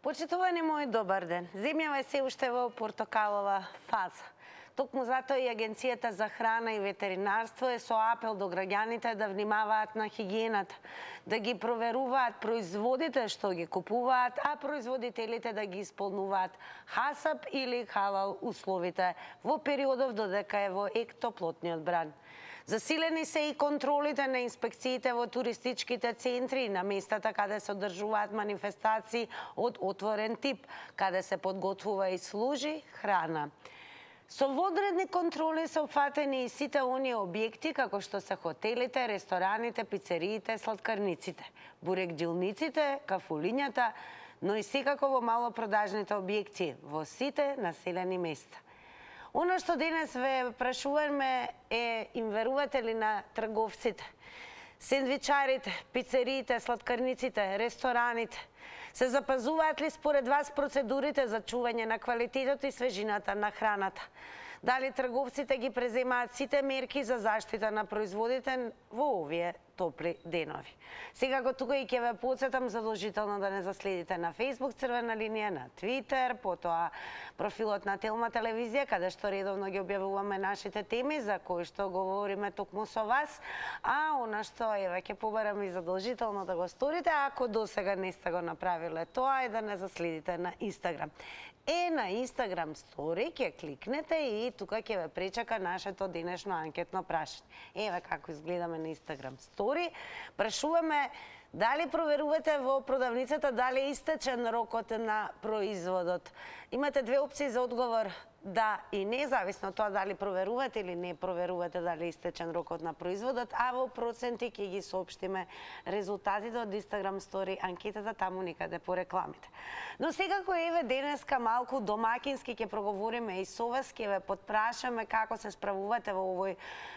Почитувани мои, добар ден. Земјава е се уште во портокалова фаза. Токму затоа и Агенцијата за храна и ветеринарство е со апел до граѓаните да внимаваат на хигиената, да ги проверуваат производите што ги купуваат, а производителите да ги исполнуваат хасап или халал условите во периодов додека е во ектоплотниот бран. Засилени се и контролите на инспекциите во туристичките центри и на местата каде се одржуваат манифестации од отворен тип, каде се подготвува и служи храна. Со водредни контроли се опфатени и сите оние објекти како што се хотелите, рестораните, пицериите, сладкарниците, бурекџилниците, кафулињата, но и секако во малопродажните објекти во сите населени места. Оно што денес ве прашуваме е, им верувате ли на трговците, сендвичарите, пицериите, сладкарниците, рестораните? Се запазуваат ли според вас процедурите за чување на квалитетот и свежината на храната? Дали трговците ги преземаат сите мерки за заштита на производите во овие топли денови? Секако тука и ќе ве потсетам задолжително да не заследите на Facebook Црвена линија, на Twitter, потоа профилот на Телма телевизија, каде што редовно ги објавуваме нашите теми за кои што говориме токму со вас, а она што еве ќе побарам и задолжително да го сторите, ако досега не сте го направиле тоа, е да не заследите на Instagram. На Instagram Story ќе кликнете и тука ќе ве пречака нашето денешно анкетно прашање. Еве како изгледаме на Instagram Story. Прашуваме дали проверувате во продавницата дали е истечен рокот на производот. Имате две опции за одговор: да и не, зависно од тоа дали проверувате или не проверувате дали е истечен рокот на производот, а во проценти ќе ги соопштиме резултатите од Instagram Story анкетата таму некаде по рекламите. Но секако еве денеска малку домакински ќе проговориме и со вас, ќе ве потпрашаме како се справувате во овој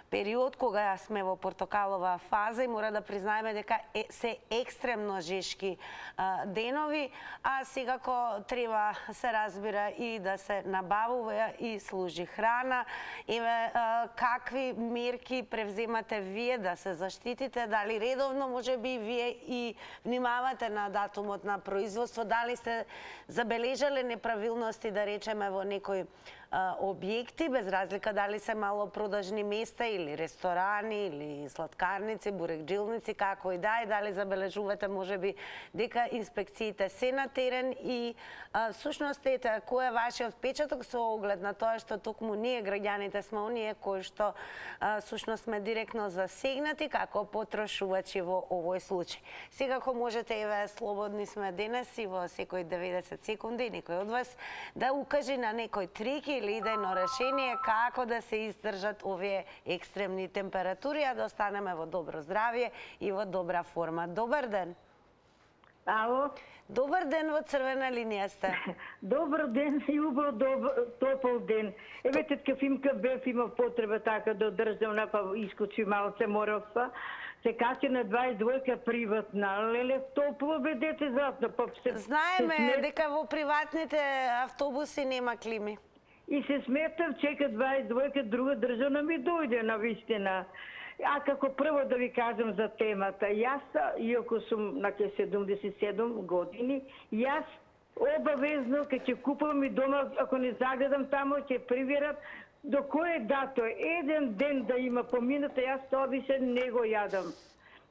период кога сме во портокалова фаза и мора да признаеме дека се екстремно жешки денови, а секако треба се разбира и да се набавува и служи храна. Еве какви мерки превземате вие да се заштитите, дали редовно можеби вие и внимавате на датумот на производство, дали сте забележале неправилности, да речеме, во некои објекти, без разлика дали се малопродажни места или ресторани или сладкарници, бурекџилници, како и дали забележувате можеби дека инспекциите се на терен и всушност кој е вашиот впечаток со оглед на тоа што токму ние граѓаните сме оние кои што всушност сме директно засегнати како потрошувачи во овој случај. Секако можете, еве слободни сме денес и во секој 90 секунди некој од вас да укаже на некој трик или идејно решение како да се издржат овие екстремни температури, а да останеме во добро здравје и во добра форма. Добар ден. Ало. Добар ден, во Црвена линија сте. Добар ден и убав топол ден. Еве тетка Фимка бев имав потреба така да одржам на па искочи малце морав па. Се качи на 22 приватна. Леле топло бе дете затно па се. Знаеме дека во приватните автобуси нема клими. И се сметав чека 22 друга државна ми дојде на вистина. А како прво да ви кажам за темата, јас, иако сум на 77 години, јас обавезно ке ќе купувам и дома, ако не загледам тамо, ќе приверат до кој дато, еден ден да има помината, јас тоа више не го јадам.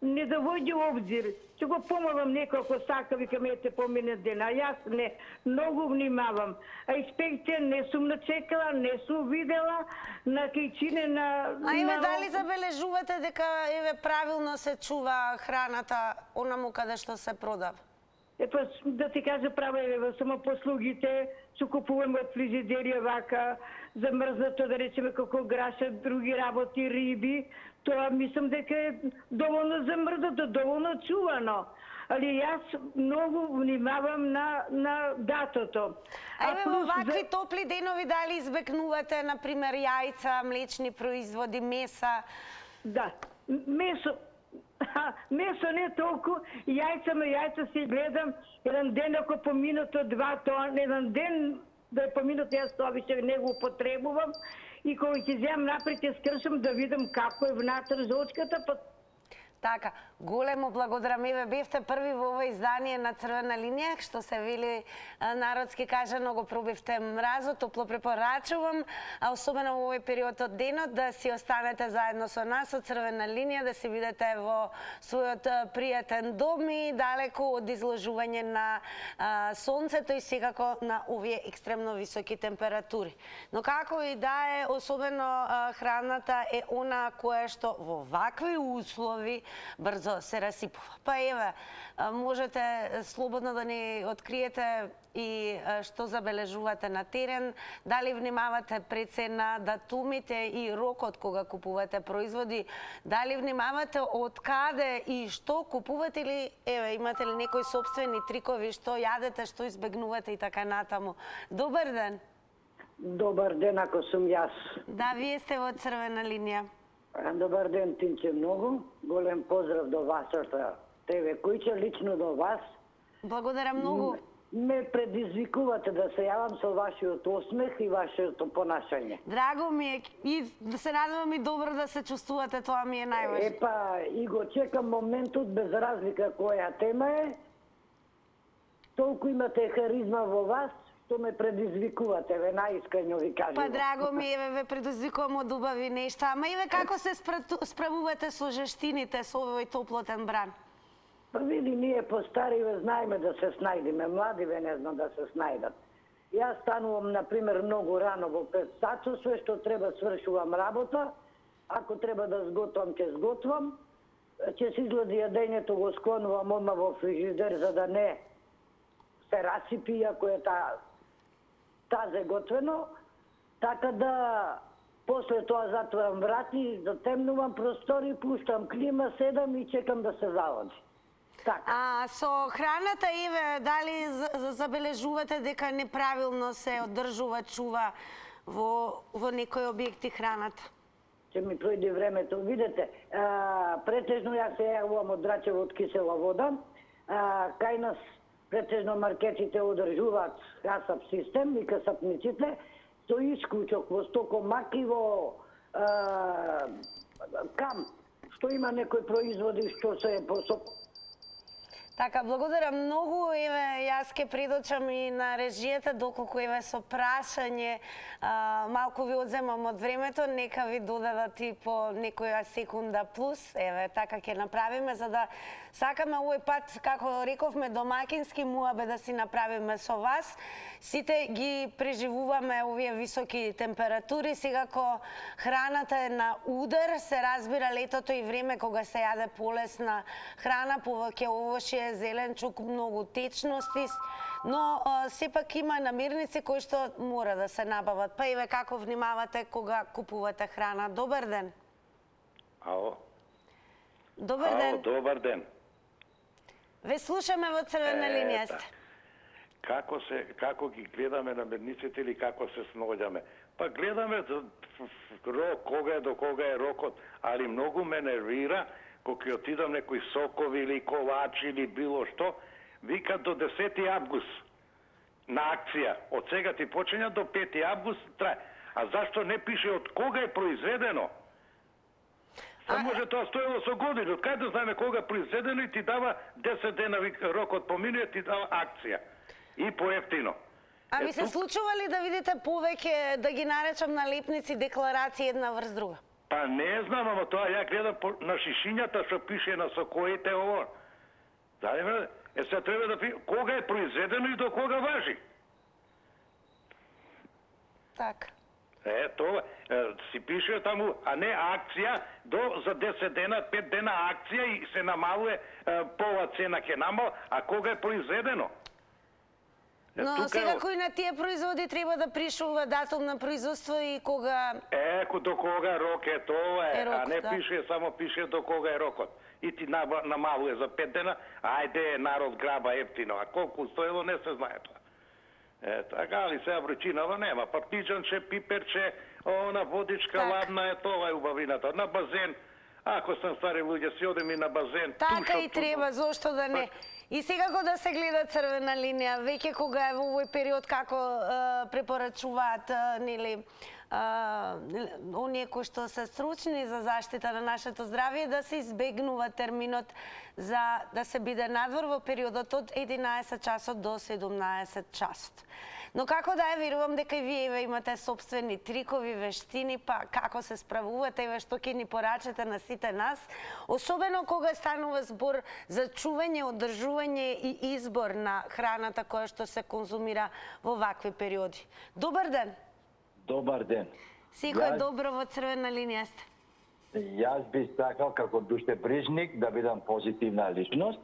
Не довоѓа обзир. Ќе го помалам некој ако сака, викам ете помине ден, а јас не, многу внимавам. А инспекција не сум начекала, не сум видела на кајчине на... А еве дали забележувате дека еве правилно се чува храната онаму каде што се продава? Епа да ти кажа право, еве само послугите, што купуваме од фрижидерија вака, замрзнато да речеме како граша, други работи, риби, тоа мислам дека е доволно замрзнато, доволно чувано. Али јас многу внимавам на датото. А еве во вакви топли денови дали избегнувате, например, јајца, млечни производи, меса? Да, месо не толку, јајца си гледам, еден ден ако поминато два, тоа еден ден да е поминато, јас тоа више не го употребувам и кога ќе земам напред ќе скршам да видам како е внатре зочката, па Така, големо благодарам. Еве, бевте први во ова издание на Црвена линија, што се вели народски кажано, го пробивте мразот, топло препорачувам, а особено во овој период од денот, да си останете заедно со нас од Црвена линија, да си бидете во својот пријатен дом и далеку од изложување на сонцето и секако на овие екстремно високи температури. Но како и да е, особено храната е она која што во вакви услови брзо се расипува. Па еве, можете слободно да ни откриете и што забележувате на терен, дали внимавате прецена датумите и рокот кога купувате производи, дали внимавате од каде и што купувате или еве имате ли некои сопствени трикови што јадете, што избегнувате и така натаму. Добар ден. Добар ден, ако сум јас. Да, вие сте во Црвена линија. Добар ден, Тинче, многу. Голем поздрав до вашата ТВ Кујче, лично до вас. Благодарам многу. Ме предизвикувате да се јавам со вашиот осмех и вашето понашање. Драго ми е и да се радувам и добро да се чувствувате, тоа ми е најважно. Епа, и го чекам моментот, без разлика која тема е. Толку имате харизма во вас, што ме предизвикувате, ве најискрено ви кажам. Па драго ми е, ве предизвикувам од убави нешта, ама и ве како се справувате со жештините, со овој топлотен бран? Па види, ние постариве знаеме да се снајдиме, младиве не знам да се снајдат. Јас станувам, например, многу рано во 5 сачо, све што треба свршувам работа, ако треба да сготвам, ќе сготвам, ќе се изглади јадењето, го склонувам одма во фрижидер, за да не се расипи, ако е тазе готвено, така да после тоа затворам врати, затемнувам простори, пуштам клима, седам и чекам да се заводи. Така. А со храната, еве, дали забележувате дека неправилно се одржува, чува во некои објекти храната? Ќе ми пројде времето. Видете, претежно јас се јавувам од Драчево од кисела вода. Кај нас претежно маркетите одржуваат касап систем и касапниците, со исклучок во стокомак и во кам, што има некои производи што се Така, благодарам многу. Еве, јас ке предочам и на режијата, доколку еве со прашање малку ви одземам од времето, нека ви додадат и по некоја секунда плюс. Еве, така ќе направиме, за да сакаме овој пат, како рековме, домакински муабе да си направиме со вас. Сите ги преживуваме овие високи температури, секако храната е на удар, се разбира летото и време кога се јаде полесна храна, повеќе овошје, зеленчук, многу течности, но сепак има намирници кои што мора да се набават. Па еве како внимавате кога купувате храна? Добар ден. Ало. Добар ден. Ало, добар ден. Ве слушаме во Црвена линија сте. Како ги гледаме намирниците или како се сноѓаме? Па гледаме кога е до кога е рокот, али многу ме нервира кога ќе отидам некои сокови или колачи или било што, вика до 10 август на акција. Од сега ти почиња до 5 август трае. А зашто не пише од кога е произведено? Може тоа стоело со години, од кај да знаеме кога е произведено и ти дава 10 дена рокот поминува, ти дава акција. И поевтино. А ви се случува ли да видите повеќе, да ги наречам налепници, декларации една врз друга? Па не знам, ама тоа ја гледам на шишињата што пише на сокоите ово. Дали се треба да пише кога е произведено и до кога важи. Така. Тоа си пише таму, а не акција за 10 дена, 5 дена акција и се намалува пола цена ќе намал, а кога е произведено? Но секако и на тие производи треба да пришува датум на производство и кога... До кога рок е тоа е, а не да. пише, само пише до кога е рокот. И ти намалува за 5 дена, ајде народ граба ефтино, а колку стоело не се знае тоа. Така, али сега вручинава нема, партиджанче, пиперче, она водичка ладна е, тоа е убавината. На базен, ако сам стари луѓе, си одем и на базен. Така и треба, зошто да не. И секако да се гледа црвена линија, веќе кога е во овој период, како препорачуваат нели оние кои што се стручни за заштита на нашето здравје, да се избегнува терминот за да се биде надвор во периодот од 11 часот до 17 часот. Но како да е, верувам дека и вие имате собствени трикови, вештини, па како се справувате, што ќе ни порачате на сите нас, особено кога станува збор за чување, одржување и избор на храната која што се конзумира во вакви периоди. Добар ден! Добар ден. Сико е добро во црвена линија сте. Јас би сакал како душтеприжник да бидам позитивна личност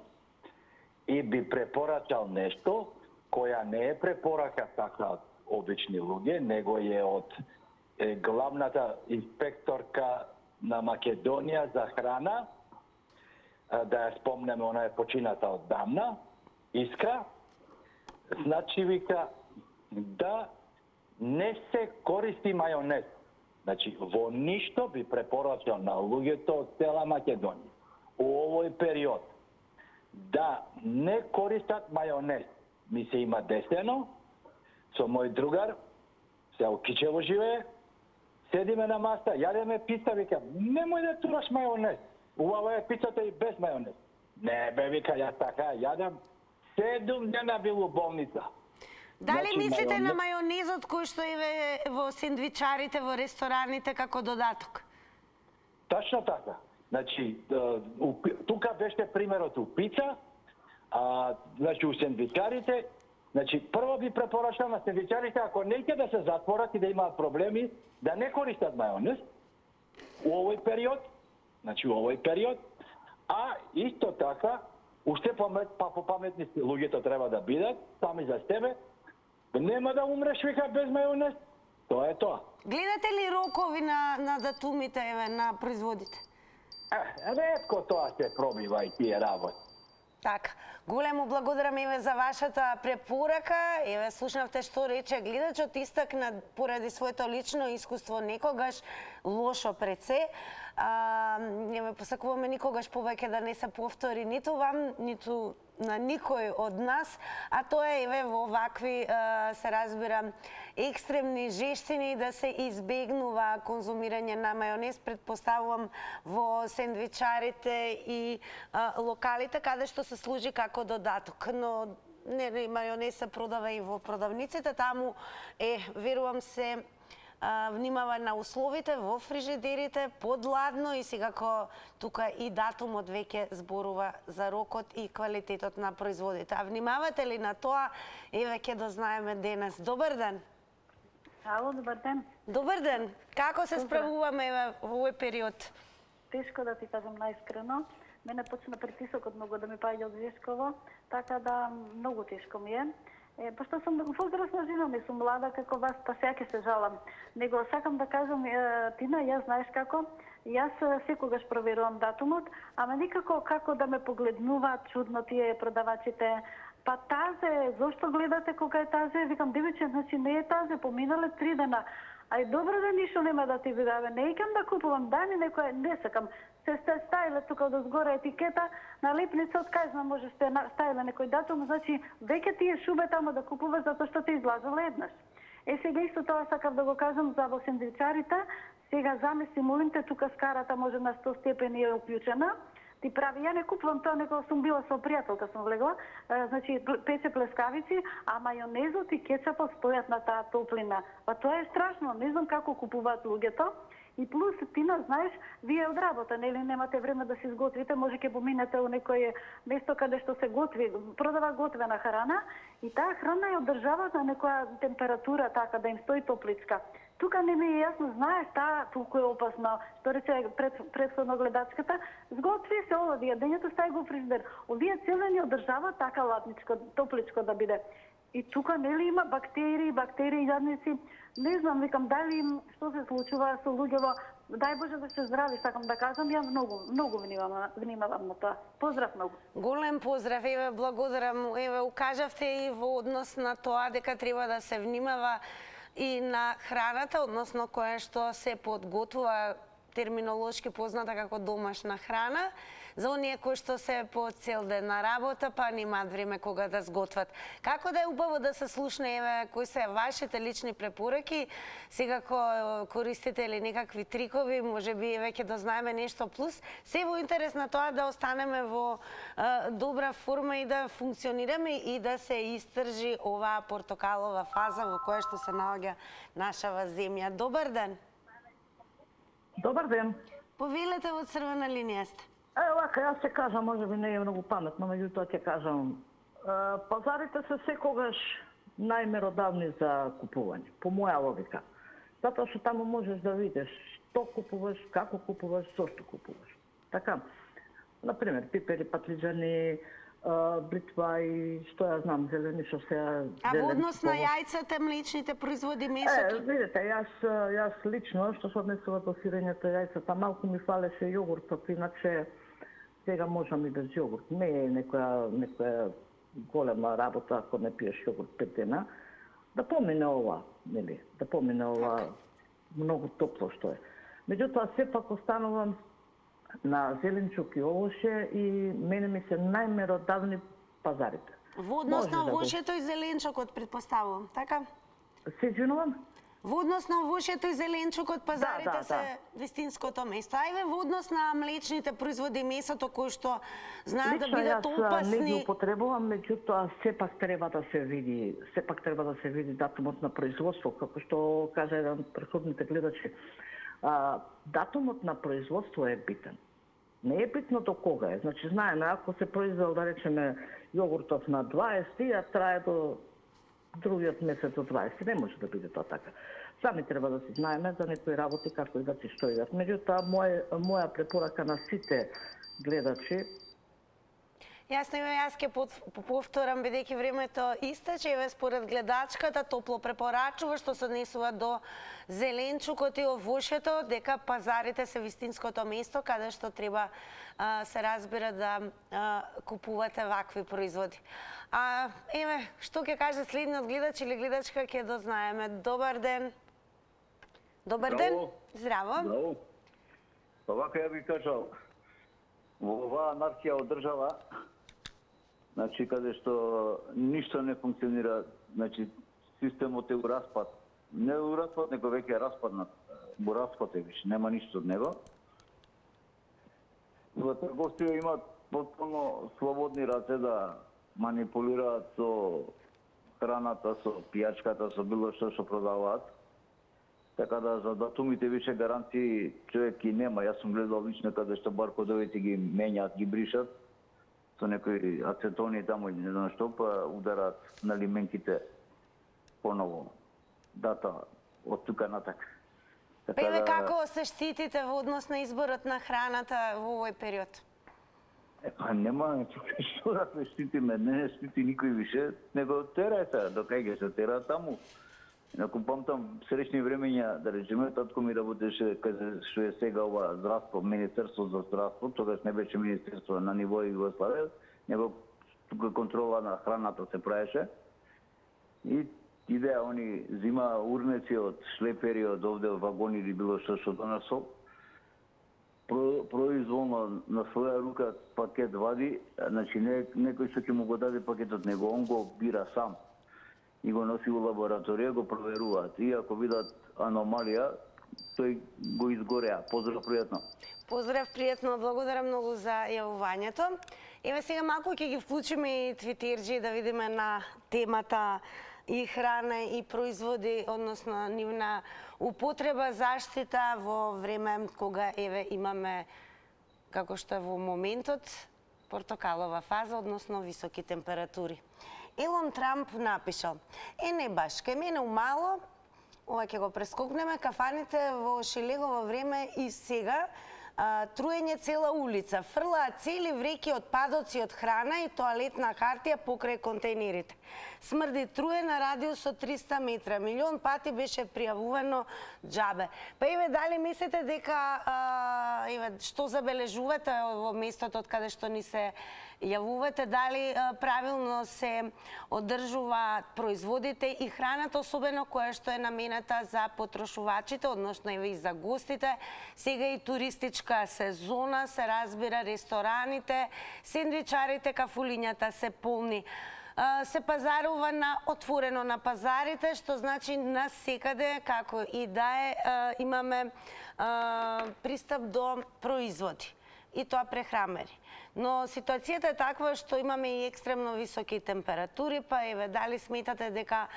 и би препорачал нешто која не е препорака така од обични луѓе, него е од главната инспекторка на Македонија за храна, да ја спомнеме, она е почината оддамна, Искра. Значи вика да не се користи мајонез. Значи, во ништо би препорачал на луѓето од цела Македонија у овој период да не користат мајонез. Ми се има десено, со мој другар, се у Кичево живее, седиме на маста, јадеме пица, вика, немој да тураш мајонез. Убава е пицата и без мајонез. Не бе, вика, јас така јадам, 7 дена бил у болница. Дали мислите на мајонезот кој што е во сендвичарите, во рестораните како додаток? Точно така. Значи, тука беше примерот у пица, значи у сендвичарите, значи прво би препорачал на сендвичарите, ако не ќе да се затворат и да имаат проблеми, да не користат мајонез у овој период, значи у овој период, а исто така, уште попаметни луѓето треба да бидат, сами за себе, нема да умреш вика без мајонез. Тоа е тоа. Гледате ли рокови на датумите на производите? Ретко тоа се пробива и тие работи. Така, големо благодарам еве за вашата препорака. Еве слушнавте што рече гледачот, истакна поради своето лично искуство некогаш лошо пред се. Еве посакуваме никогаш повеќе да не се повтори ниту вам, ниту на никој од нас, а тоа е еве во вакви се разбира екстремни жештини да се избегнува конзумирање на мајонез, предпоставувам во сендвичарите и локалите каде што се служи како додаток, но не мајонез се продава и во продавниците, таму верувам се внимава на условите во фрижидерите, подладно и секако тука и датумот веќе зборува за рокот и квалитетот на производите. А внимавате ли на тоа? Еве ќе дознаеме денес. Добар ден. Ало, добар ден. Добар ден. Како се справуваме во овој период? Тешко да ти кажам најискрено. Мене почна притисокот многу да ми паѓа од Жешково, така да многу тешко ми е. Пошто сум возрастна жена, не сум млада како вас, па сега ќе се жалам. Него сакам да кажам, Тина, јас знаеш како, јас секогаш проверувам датумот, ама никако како да ме погледнуваат чудно тие продавачите. Па тазе, зошто гледате кога е тазе? Викам, девиче, значи не е тазе, поминале 3 дена. Ај добро да ништо нема да ти видаве. Не икам да купувам, дай ми некој, не сакам. Се стајле тука од згоре етикета, на липница од кај знам може сте стајле некој датум, значи веќе ти е шубе тамо да купуваш затоа што ти излажала еднаш. Сега исто тоа сакав да го кажам за во сендвичарите. Сега замисли, молимте, тука скарата може на 100 степени е уклучена. Ти прави, ја не купувам тоа, него сум била со пријателка, сум влегла, значи пече плескавици, а мајонезот и кетчапот стојат на таа топлина. Па тоа е страшно, не знам како купуваат луѓето. И плюс, Тина, знаеш, вие од работа, нели немате време да се изготвите, може ќе поминете у некој место каде што се готви, продава готвена храна и таа храна ја одржава на некоја температура така да им стои топличка. Тука не ми е јасно, знаеш, таа толку е опасно, што рече претходно гледачката, сготви се ова, јадењето стај го фрижидер. Овие целе ни одржава така ладничко, топличко да биде. И тука нели има бактерии, јадници. Не знам, викам, дали им што се случува со луѓево, дај Боже да се здрави, сакам да кажам, ја многу внимавам на тоа. Поздрав многу. Голем поздрав, еве благодарам, еве укажавте и во однос на тоа дека треба да се внимава и на храната, односно која што се подготвува терминолошки позната како домашна храна, за оние кои што се по цел ден на работа, па немаат време кога да сготват. Како да е убаво да се слушне, еве, кои се вашите лични препораки, сега ако користите или некакви трикови, може би веќе дознаеме нешто плюс, се во интерес на тоа да останеме во добра форма и да функционираме и да се истржи оваа портокалова фаза во која што се наоѓа нашава земја. Добар ден. Добар ден. Повелете во црвена линија сте. Вака, јас ќе кажам, може би не е многу паметно, меѓутоа ќе кажам. Пазарите се секогаш најмеродавни за купување, по моја логика. Затоа што таму можеш да видиш што купуваш, како купуваш, зошто купуваш. Така, например, пипери, патлиџани, бритва и што ја знам, зелени што се... А во однос на јајцата, млечните производи, месото? Видите, јас лично, што се однесува до сирењето јајцата, малку ми фалеше јогуртот, иначе сега можам и без јогурт. Не е некоја голема работа ако не пиеш јогурт 5 дена. Да помине ова, нели? Да помине ова многу топло што е. Меѓутоа, сепак останувам на зеленчук и овоше и мене ми се најмеродавни пазарите. Во однос на овошето и зеленчукот, предпоставувам, така? Се извинувам? Во однос на овошето и зеленчукот, пазарите се вистинското место. Ајде во однос на млечните производи, месото кои што знаат да бидат опасни. Лично јас не ги употребувам, меѓутоа сепак треба да се види датумот на производство, како што кажа еден претходните гледачи. Датумот на производство е битен. Не е битно до кога е. Значи, знаеме, ако се произвел, да речеме, јогуртов на 20, а трае до другиот месец до 20. Не може да биде тоа така. Сами треба да си знаеме за некои работи како и да си што идат. Меѓутоа, моја препорака на сите гледачи. Јасно, јас ќе повторам, бидејќи времето истече, еве според гледачката топло препорачува што се однесува до зеленчукот и овошето, дека пазарите се вистинското место каде што треба се разбира да купувате вакви производи. Еве, што ќе каже следниот гледач или гледачка, ќе дознаеме. Добар ден. Добар ден. Здраво. Здраво. Па вака ја би кажал, во оваа анархија од држава, значи каде што ништо не функционира, значи системот е у распад. Не у распад, него веќе е распаднат. Во распад е више, нема ништо од него. Во трговците имаат потполно слободни раце да манипулираат со храната, со пијачката, со било што продаваат. Така да за датумите више гаранции човек и нема. Јас сум гледал лично каде што баркодовите ги менјаат, ги бришат со некои ацетони таму или не знам што, па удараат на лименките поново дата од тука натак. Еве како се штитите во однос на изборот на храната во овој период? Нема што да се штитиме, не штити никој више, него терај се, до кај ќе се тера таму. Ако памтам сречни времења, да речеме, татко ми работеше каде што е сега ова здравство, Министерство за здравство, тогаш не беше Министерство на ниво Југославија, него тука контрола на храната се правеше. И идеја, они зима урнеци од шлепери, од овде вагони или било што донесол, произволно на своја рука пакет вади, значи некој што ќе му го даде пакетот, него он го бира сам и го носи во лабораторија, го проверуваат. И ако видат аномалија, тој го изгореа. Поздрав, пријатно. Поздрав, пријатно, благодарам многу за јавувањето. Еве сега малку ќе ги вклучиме и твитерџи да видиме на темата и храна и производи, односно нивна употреба, заштита во време кога еве имаме, како што е во моментот, портокалова фаза, односно високи температури. Елон Трамп напишал: не баш, кај мене умало, ова ќе го прескокнеме, кафаните во Шилегово време и сега труење цела улица, фрлаат цели вреки отпадоци од храна и тоалетна хартија покрај контейнерите. Смрди труе на радиус од 300 метра. Милион пати беше пријавувано џабе. Па еве, дали мислите дека што забележувате во местото од каде што ни се јавувате, дали правилно се одржуваат производите и храната, особено која што е намената за потрошувачите, односно и за гостите. Сега и туристичка сезона, се разбира, рестораните, сендвичарите, кафулињата се полни. Се пазарува на отворено на пазарите, што значи на секаде, како и да е, имаме пристап до производи, и тоа прехрамери. Но ситуацијата е таква што имаме и екстремно високи температури, па еве, дали сметате дека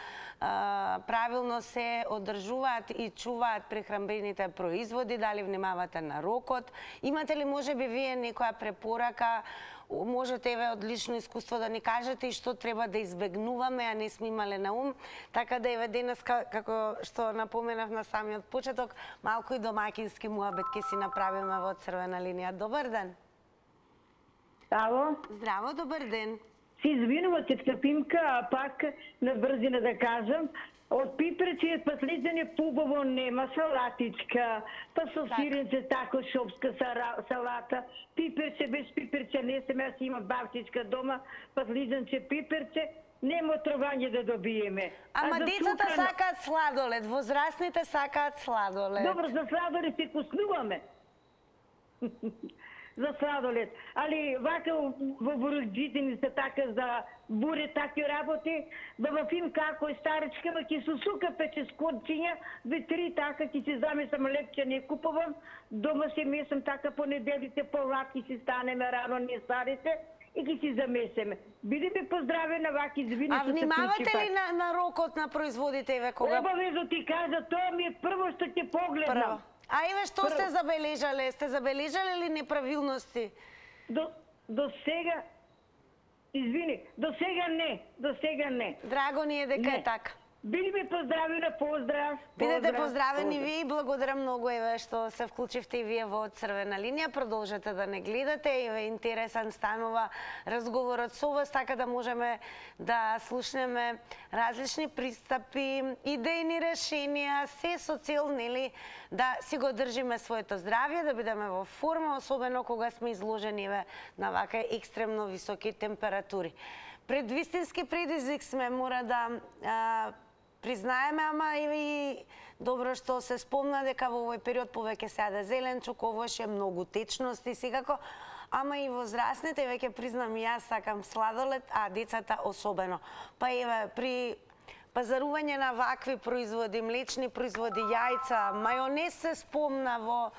правилно се одржуваат и чуваат прехрамбените производи, дали внимавате на рокот? Имате ли можеби вие некоја препорака? Можете еве од лично искуство да ни кажете и што треба да избегнуваме, а не сме имале на ум, така да еве денес, како што напоменав на самиот почеток, малку и домаќински муабет ќе си направиме во Црвена линија. Добар ден. Ало? Здраво, добар ден. Се извинува, тетка Пимка, а пак на брзина да кажам, од пиперче последење пубаво нема салатичка, па со сиренце тако шопска салата, пиперче без пиперче не сме, аз имам бавчичка дома, последенче пиперче, нема отрување да добиеме. Ама децата сакаат сладолед, возрастните сакаат сладолед. Добро, за сладолед се куснуваме. За сладолед. Али вака во буруджите ни се така за буре таки работи, да во фим како е старичка, ма ки сусука пече скорчиња, 2-3 така ки си замесам лепче не купувам, дома се месам така по неделите, по-лаки си станеме рано не старите и ки си замесеме. Бидеме поздравена, ваки извини. А внимавате ли на рокот на производите, еве кога? Обавезно ти кажа, тоа ми е прво што ќе погледнам. А еве што сте забележале? Сте забележале ли неправилности? До сега, извини, до сега не. Драго ни е дека е така. Били ми поздравена, поздрав. Бидете поздравени ви и благодарам многу еве што се вклучивте и вие во Црвена линија. Продолжете да не гледате, еве интересен станува разговорот со вас, така да можеме да слушнеме различни пристапи, идејни решенија, се со цел нели да си го држиме своето здравје, да бидеме во форма, особено кога сме изложени еве на вака екстремно високи температури. Пред вистински предизвик сме, мора да признаеме, ама и добро што се спомна дека во овој период повеќе се јаде зеленчук, овоше, многу течности секако, ама и возрастните, веќе признам и јас сакам сладолед, а децата особено. Па еве, при пазарување на вакви производи, млечни производи, јајца, мајонез се спомна во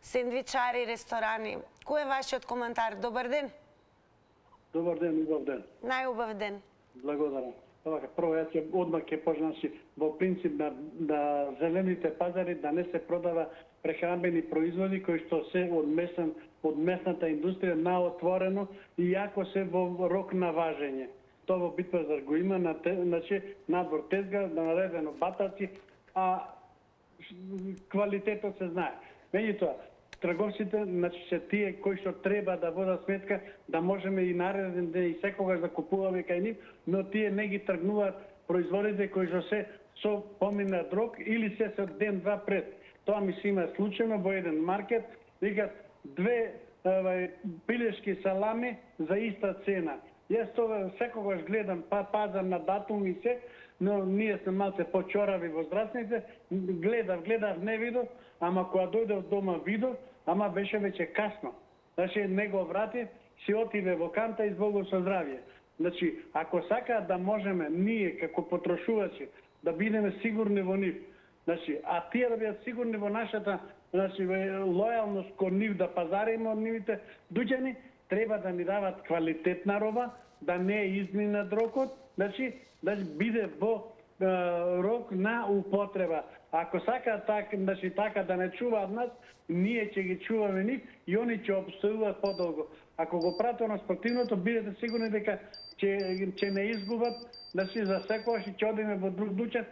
сендвичари, ресторани. Кој е вашиот коментар? Добар ден. Добар ден, убав ден. Најубав ден. Благодарам. Прво, јас одмah ќе почнам во принцип на зелените пазари да не се продава прехранбени производи кои што се од местната индустрија на отворено и ако се во рок на важење. Тоа во Битпазар го има, значи надвор тезга, наредено батаци, а квалитетот се знае. Меѓутоа, трговците, значи се тие кои што треба да водат сметка, да можеме и нареден ден и секогаш да купуваме кај нив, но тие не ги тргнуваат производите кои што се со поминат рок или се со ден-два пред. Тоа ми се има случајно во еден маркет, викат 2 пилешки салами за иста цена. Јас тоа секогаш гледам пазар на датум и се, но ние сме малце почорави возрастните, гледав, не видов, ама кога дојдов дома видов, ама беше веќе касно. Значи, не го вратив, си отиде во канта и збогов со здравје. Значи, ако сакаат да можеме ние како потрошувачи да бидеме сигурни во нив, значи, а тие да бидат сигурни во нашата, значи, лојалност кон нив да пазариме од нивите дуѓани, треба да ни дават квалитетна роба, да не изминат рокот, значи, да биде во рок на употреба. Ако сакаат така да не чуваат нас, ние ќе ги чуваме нив и они ќе обстојуваат подолго. Ако го пратат на спортивното, бидете сигурни дека ќе не изгубат, значи за секогаш ќе одиме во друг дуќан.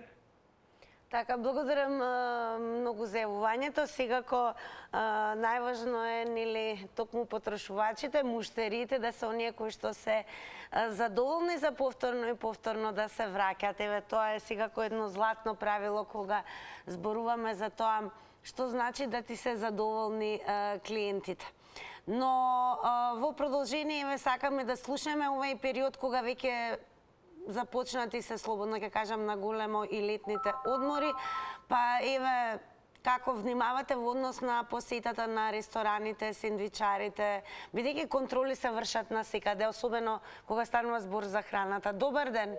Така, благодарам многу за јавувањето. Секако најважно е нели токму потрошувачите, муштерите да се оние кои што се задоволни за повторно и повторно да се враќаат. Еве тоа е секако едно златно правило кога зборуваме за тоа што значи да ти се задоволни клиентите. Но во продолжение еве сакаме да слушаме овој период кога веќе започнати се, слободно ќе кажам, на големо и летните одмори, па еве како внимавате во однос на посетата на рестораните, сендвичарите, бидејќи контроли се вршат насекаде, особено кога станува збор за храната. Добар ден.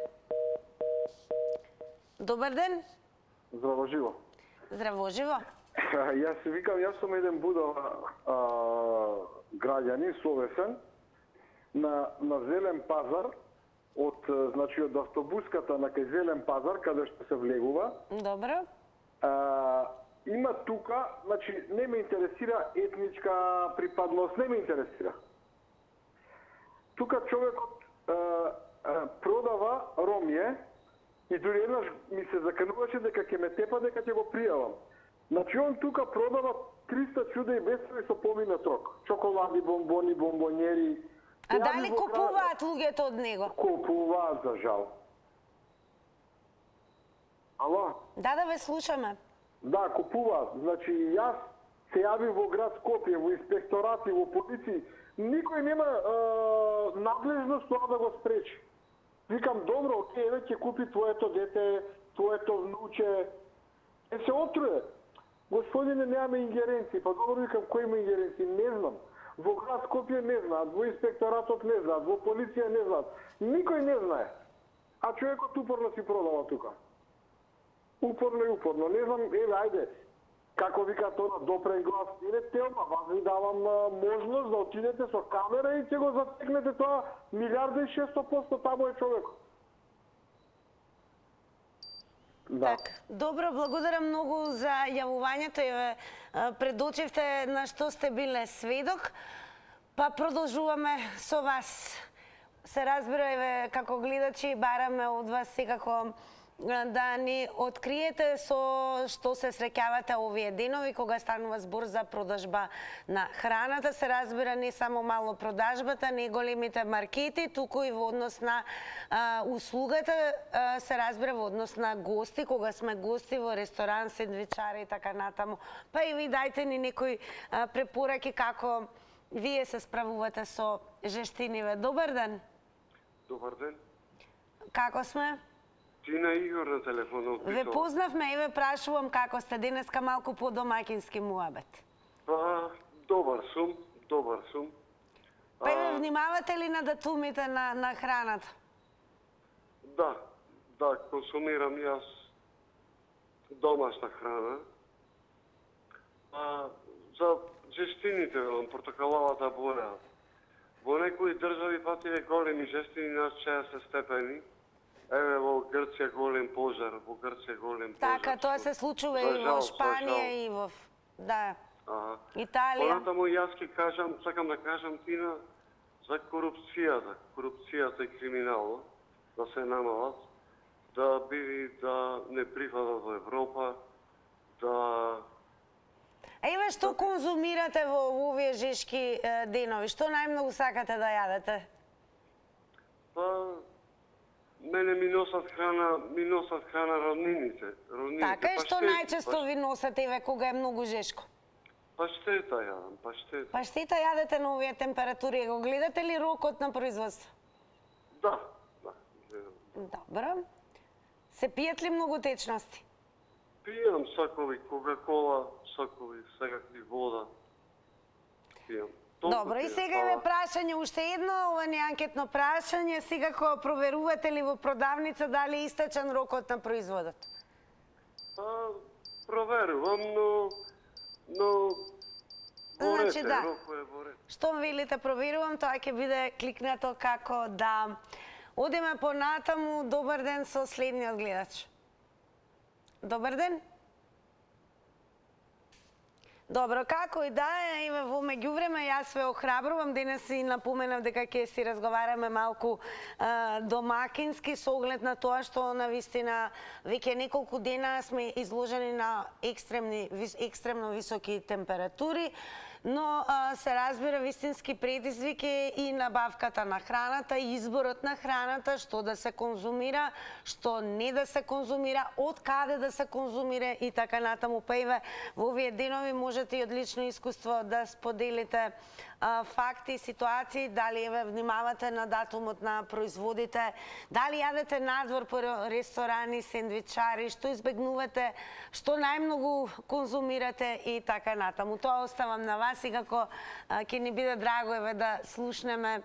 Добар ден. Здраво живо. Здраво живо. Јас се викам, јас сум еден будал граѓанин, совесен, на Зелен пазар, од автобуската на кај Зелен пазар, каде што се влегува. Добро. Има тука, не ме интересира етничка припадност, не ме интересира. Тука човекот продава ромје и дури еднаш ми се закануваше дека ќе ме тепа, дека ќе го пријавам. Он тука продава 300 чуда и бесови со поминат рок. Чоколади, бомбони, бомбонјери. А дали купуваат луѓето од него? Купуваат, за жал. Ало? Да, ве слушаме. Да, купуваат. Јас се јавив во град Скопје, во инспекторати, во полиции. Никој нема надлежност тоа да го спречи. Викам, добро, окей, еве ќе купи твоето дете, твоето внуче. Се отруе. Господине, немаме ингеренции. Па добро, викам, кој има ингеренции? Не знам. Во град Скопје не знаат, во инспекторатот не знаат, во полиција не знаат. Никој не знае. А човекот упорно си продава тука. Упорно и упорно. Не знам, еве, ајде, како вика тоа, допрен глас, идете, вас ви давам можност да отидете со камера и ќе го затекнете тоа 1.600% таму е човекот. Да. Так, добро, благодарам многу за јавувањето. Еве, предочивте на што сте биле сведок. Па продолжуваме со вас. Се разбира, еве, како гледачи, бараме од вас секако да ни откриете со што се среќавате овие денови кога станува збор за продажба на храната. Се разбира не само мало продажбата, не големите маркети, туку и во однос на услугата, се разбира во однос на гости, кога сме гости во ресторан, сендвичари и така натаму. Па и ви дајте ни некои препораки како вие се справувате со жештиниве. Добар ден. Добар ден. Како сме? Тина Игор на телефонот. Ве познавме и ве прашувам како сте денеска, малку по домаќински муабет. Па, добар сум. Па ве внимавате ли на датумите на храната? Да, консумирам јас домашна храна. За жестините, портокаловата боја. Во некои држави па тие големи жестини нас 60 степени. Еве во Грција голем пожар, Така, тоа се случува и во Шпанија и во Италија. Понатаму јас ќе кажам, сакам да кажам, Тина, за корупцијата и криминалот, да се намалат, да не прифатат во Европа, да... Еве што конзумирате во овие жешки денови? Што најмногу сакате да јадете? Па, мене ми носат храна равнините. Така и што најчесто ви носат, еве, кога е многу жешко? Паштета јадам, паштета. Паштета јадете на овие температури. Го гледате ли рокот на производство? Да. Добро. Се пијат ли многу течности? Пијам сакови кока-кола, сакови секакви вода. Пијам. Добро, и сега е прашање уште едно, ова не анкетно прашање, секако проверувате ли во продавница дали е истечен рокот на производот? Проверувам, но Значи да, што велите проверувам, тоа ќе биде кликнато како да одиме понатаму. Добар ден со следниот гледач. Добар ден. Добро, како и да е, еве во меѓувреме јас ве охрабрувам, денес и напоменав дека ќе си разговараме малку домакински со оглед на тоа што навистина веќе неколку дена сме изложени на екстремно високи температури, но се разбира вистински предизвик е и набавката на храната, и изборот на храната, што да се конзумира, што не да се конзумира, од каде да се конзумира и така натаму. Па еве во овие денови можете и од лично искуство да споделите факти и ситуации, дали еве внимавате на датумот на производите, дали јадете надвор по ресторани, сендвичари, што избегнувате, што најмногу конзумирате и така натаму. Тоа оставам на вас и како ќе ни биде драго еве да слушнеме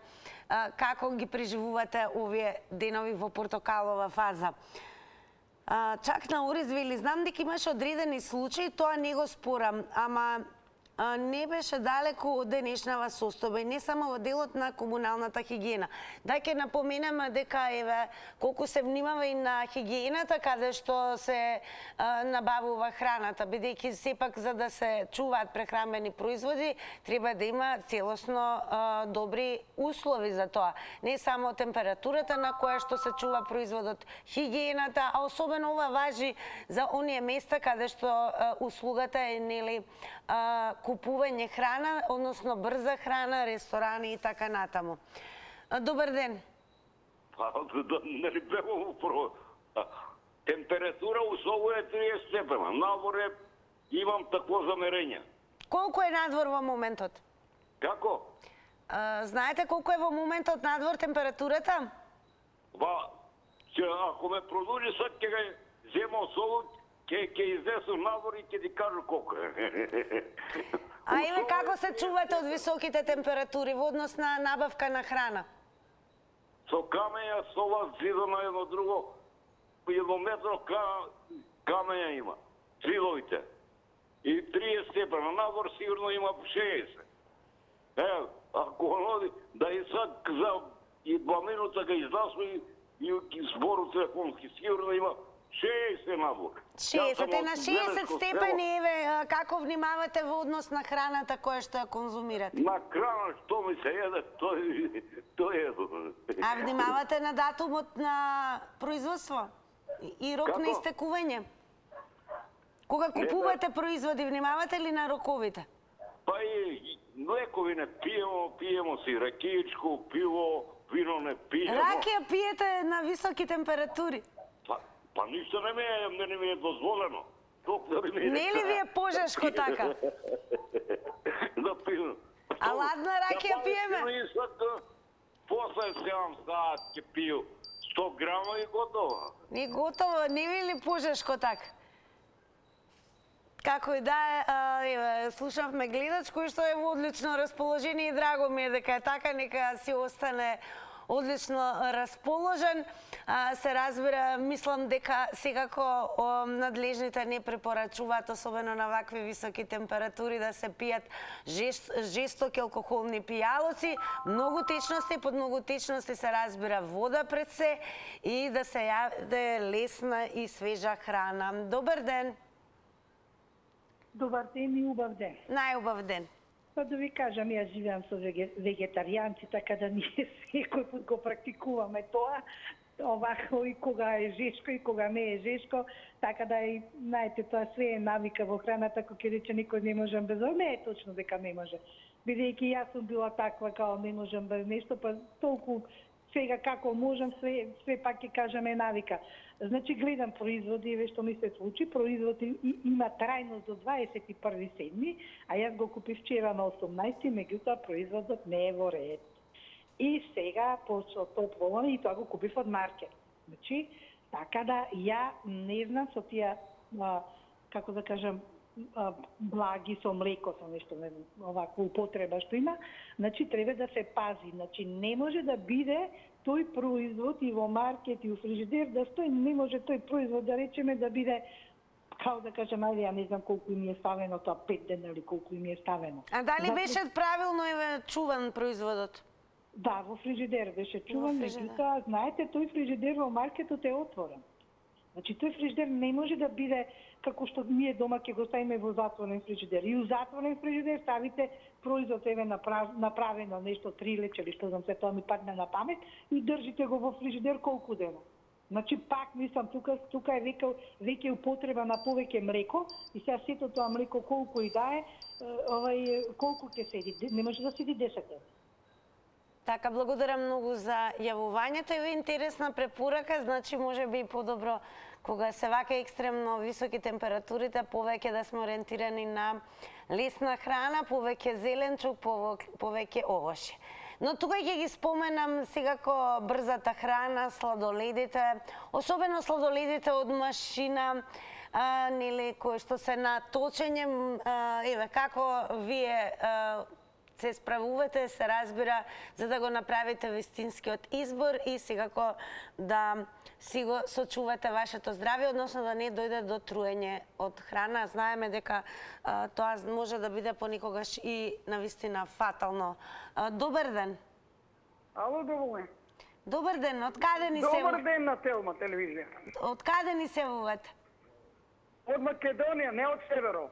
како ги преживувате овие денови во портокалова фаза. Чак на Оризвели, знам дека имаш одредени случаи, тоа не го спорам, ама не беше далеку од денешнава состојба и не само во делот на комуналната хигиена. Дај ќе напоменеме дека еве колку се внимава и на хигиената каде што се набавува храната, бидејќи сепак за да се чуваат прехранбени производи треба да има целосно добри услови за тоа. Не само температурата на која што се чува производот, хигиената, а особено ова важи за оние места каде што услугата е нели купување храна, односно брза храна, ресторани и така натаму. Добар ден. Нели бево упрово. Температура у Сову е 30 степена. Надвор имам такво замерење. Колку е надвор во моментот? Како? Знаете колку е во моментот надвор температурата? Ако ме продолжи сад, ќе го земам Сову, ќе излезам надвор и ќе ти кажу колку е. А еве како се чувате од високите температури во однос на набавка на храна? Со камења, сола зидана едно друго, еднометро камења има, цидовите. И 30 степена, надвор сигурно има 60. Ако оноди, да и сад за 2 минута га изласме и збору телефонски, сигурно има 60 надвор. 60 на 60 степени, еве, како внимавате во однос на храната која што ја конзумирате? На храна што ми се еде, тој е. А внимавате на датумот на производство и рок на истекување? Кога купувате производи, внимавате ли на роковите? Па и лекови не пиемо си ракијичко, пиво, вино не пиемо. Ракија пиете на високи температури? Па ништо не ми е дозволено. Не ли ви е пожешко така? Да пием. А ладна ракија пиеме? После 7 саат ќе пију 100 грама и готово. И готово, не ви ли пожешко така? Како и да е, слушавме гледач кој што е во одлично расположение и драго ми е дека е така, нека си остане одлично расположен. Се разбира, мислам дека секако надлежните не препорачуваат, особено на вакви високи температури, да се пијат жестоки алкохолни пијалоци, многу течности, под многу течности се разбира вода пред се и да се јаде лесна и свежа храна. Добар ден! Добар ден и убав ден. Најубав ден. Па да ви кажам, јас живеам со вегетаријанци, така да ние секој пат го практикуваме тоа, овако и кога е жешко и кога не е жешко, така да и, знаете, тоа све е навика во храната, ако ќе рече некој не можам без ова, не е точно дека не може. Бидејќи јас сум била таква, као не можам без нешто, па толку сега како можам, све пак ќе кажаме навика. Значи, гледам производи, еве што ми се случи, производи има трајност до 21.7, а јас го купив вчера на 18, меѓутоа производот не е во ред. И сега, со топло, и тоа го купив од маркет. Значи, така да ја не знам со тие, како да кажам, благи со млеко, со нешто, оваква употреба што има, значи треба да се пази. Значи не може да биде тој производ и во маркет и во фрижидер да стои, не може тој производ да речеме да биде, као да кажем, ајде, ја не знам колку им е ставено тоа, 5 дена или колку им е ставено. А дали беше правилно чуван производот? Да, во фрижидер беше чуван, меѓутоа, знаете, тој фрижидер во маркетот е отворен. Значи тој фрижидер не може да биде како што ние дома ќе го ставиме во затворен фрижидер. И у затворен фрижидер ставите производ еве направено нешто 3 лече или што знам се тоа ми падне на памет и држите го во фрижидер колку дена. Значи пак мислам тука е веќе употреба на повеќе млеко и сега сето тоа млеко колку и да е, колку ќе седи, не може да седи 10 дена. Така, благодарам многу за јавувањето. Ева интересна препорака, значи може би подобро кога се вака екстремно високи температурите, повеќе да сме ориентирани на лесна храна, повеќе зеленчук, повеќе овошје. Но тука ќе ги споменам секако брзата храна, сладоледите, особено сладоледите од машина, нели, кои што се на точење, еве како вие се справувате, се разбира, за да го направите вистинскиот избор и секако да си го сочувате вашето здравје, односно да не дојде до труење од храна. Знаеме дека тоа може да биде понекогаш и навистина фатално. Добар ден. Ало, добар ден. Добар ден, од каде ни се... Добар ден на Телма телевизија. Од каде ни се јавувате? Од Македонија, не од Северо.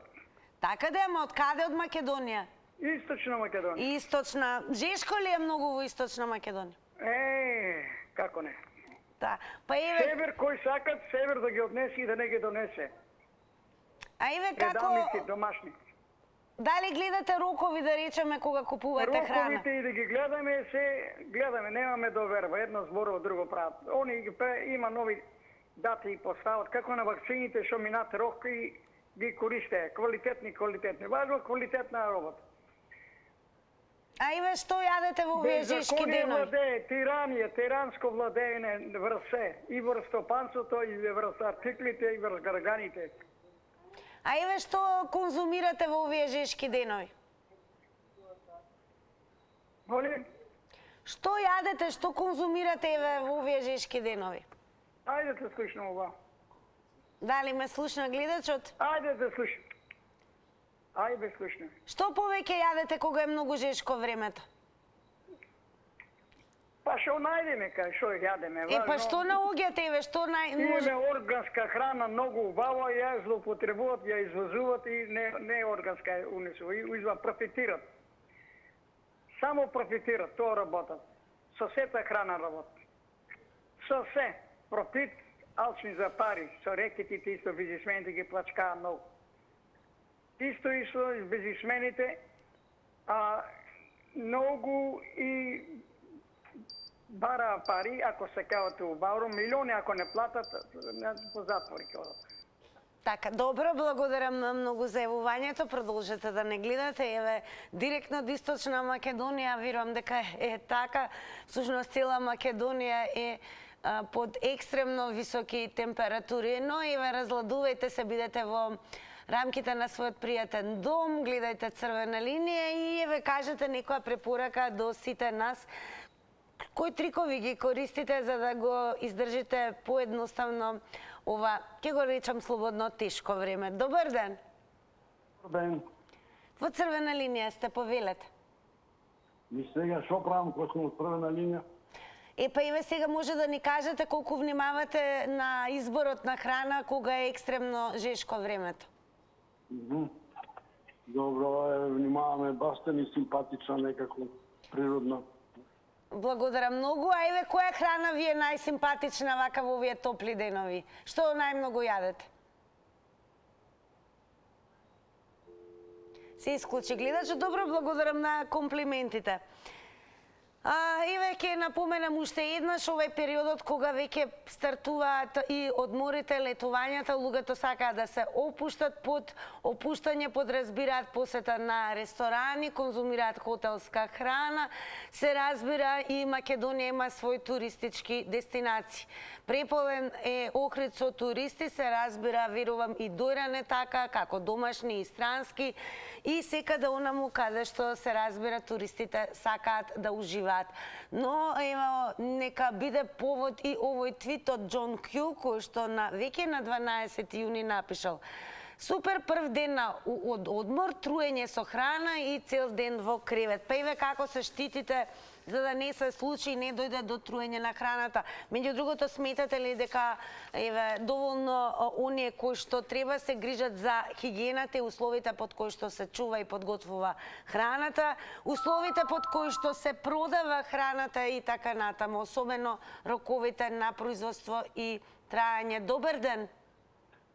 Така да, ама од каде од Македонија? Источна Македонија. Источна. Жешко ли е многу во Источна Македонија? Како не. Да. Па еве... Север, кој сакат, север да ги однесе и да не ги донесе. А еве како... Предавници, домашни. Дали гледате рокови, да речеме, кога купувате храна? Роковите и да ги гледаме, гледаме, немаме доверба. Едно зборово, друго прават. Они има нови дати и постават, како на вакцините, што минат рок и ги користе. Квалитетни. Важно квалитетна работа. А еве што јадете во овие жешки денови? Владее, тиранија, тиранско владеење врз се. И врз стопанството, и врз артиклите, и врз граѓаните. А еве што конзумирате во овие жешки денови? Моли? Што јадете, што конзумирате еве во овие жешки денови? Ајде те слушам ова. Дали ме слушна гледачот? Ајде те слушам. Ајде слушам. Што повеќе јадете кога е многу жешко времето? Па што најдеме кај што јадеме. Па што наоѓате еве, што Имаме органска храна многу убава, ја злоупотребуваат, ја извозуваат и не органска ја унесува, изван профитират. Само профитират, тоа работат. Со сета храна работат. Со се, профит, алчни за пари, со рекетите исто бизнисмените ги плачкаат многу. Исто бизнисмените, многу и бара пари, ако се кават у Бауру, милиони ако не платат, по затвори ќе одат. Така, добро, благодарам многу за јавувањето. Продолжете да не гледате. Еве, директно од Источна Македонија, верувам дека е така. Всушност, цела Македонија е под екстремно високи температури, но еве, разладувајте се, бидете во рамките на својот пријатен дом, гледајте Црвена линија и еве, кажете некоја препорака до сите нас. Кои трикови ги користите за да го издржите поедноставно ова, ќе го речам слободно, тешко време? Добар ден. Добар ден. Во Црвена линија сте, повелете. И сега што правам кога сум во Црвена линија? Па еве сега може да ни кажете колку внимавате на изборот на храна кога е екстремно жешко времето. Добро, внимаваме, баста ни симпатична, некако природно. Благодарам многу. А еве, која храна ви е најсимпатична вака во овие топли денови? Што најмногу јадете? Се исклучи гледачот. Добро, благодарам на комплиментите. Еве ќе напоменам уште еднаш овој периодот кога веќе стартуваат и одморите, летувањата, луѓето сакаат да се опуштат. Под опуштање подразбираат посета на ресторани, конзумираат хотелска храна. Се разбира и Македонија има свои туристички дестинации. Преполен е окрит со туристи, се разбира, верувам и Дојран е така, како домашни и странски, и секаде онаму каде што се разбира туристите сакаат да уживаат. Но ево, нека биде повод и овој твит од Џон Кју, кој што веќе на 12 јуни напишал: супер прв ден од одмор, труење со храна и цел ден во кревет. Па еве како се штитите за да не се случи и не дојде до труење на храната. Меѓу другото, сметате ли дека доволно оние кои што треба се грижат за хигиената и условите под кои што се чува и подготвува храната, условите под кои што се продава храната и така натаму, особено роковите на производство и траење. Добар ден.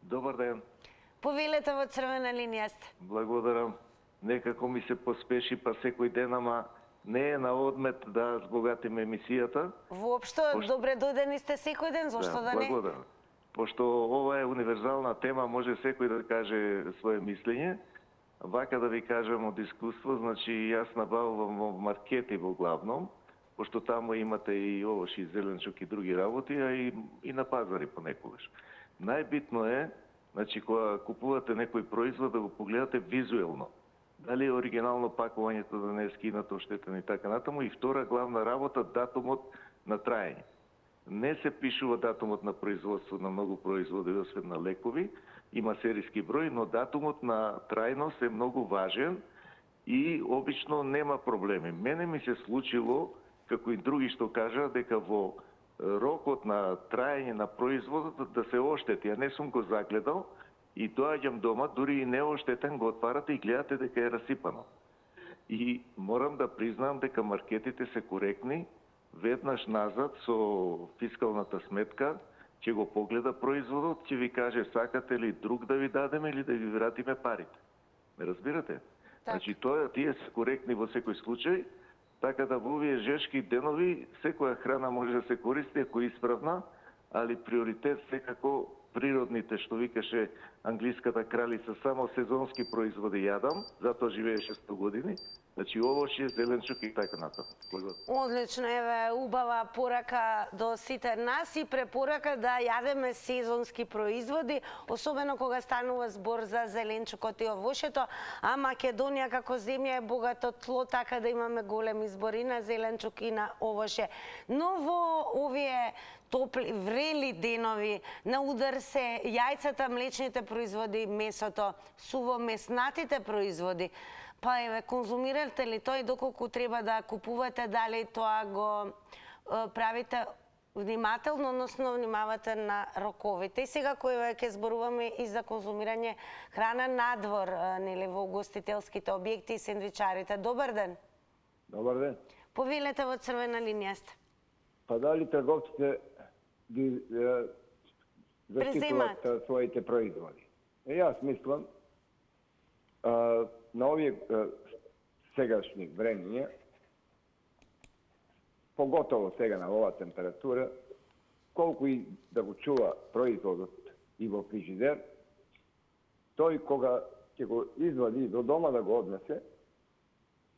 Добар ден. Повелете во црвена линија сте. Благодарам. Некако ми се поспеши па секој ден, ама не е на одмет да збогатиме емисијата. Воопшто, добре дојдени сте секој ден, зашто да не? Благодарам. Пошто ова е универзална тема, може секој да каже свое мислење. Вака да ви кажам од искуство, значи јас набавувам во маркети во главном, пошто таму имате и овош и зеленчук и други работи, а и на пазари понекогаш. Најбитно е, значи, кога купувате некој производ, да го погледате визуелно. Дали е оригинално пакувањето, да не е скинато, оштетено и така натаму. И втора главна работа, датумот на траење. Не се пишува датумот на производство на многу производи, освен на лекови, има серијски број, но датумот на трајност е многу важен и обично нема проблеми. Мене ми се случило, како и други што кажа, дека во рокот на траење на производот да се оштети, а не сум го загледал и доаѓам дома, дури и не оштетен, го отварате и гледате дека е расипано. И морам да признам дека маркетите се коректни, веднаш назад со фискалната сметка ќе го погледа производот, ќе ви каже сакате ли друг да ви дадеме или да ви вратиме парите. Ме разбирате? Значи тие се коректни во секој случај, така да во овие жешки денови секоја храна може да се користи ако е исправна, али приоритет секако природните, што викаше англиската кралица, само сезонски производи јадам, затоа живееше 100 години. Значи овошје, зеленчук и така натаму. Одлично, еве убава порака до сите нас и препорака да јадеме сезонски производи, особено кога станува збор за зеленчукот и овошето, а Македонија како земја е богато тло, така да имаме голем избор и на зеленчук и на овоше. Но во овие топли, врели денови, на удар се јајцата, млечните производи, месото, сувомеснатите производи. Па еве, конзумирате ли тој, доколку треба да купувате, дали тоа го правите внимателно, односно внимавате на роковите. И сега кој ќе зборуваме и за конзумирање храна надвор, нели, во угостителските објекти и сендвичарите. Добар ден. Добар ден. Повелете во црвена линија сте. Па дали трговците ги заштитуваат своите производи? Јас мислам, на овие сегашни времења, поготово сега на оваа температура, колку и да го чува производот и во фрижидер, тој кога ќе го извади до дома да го однесе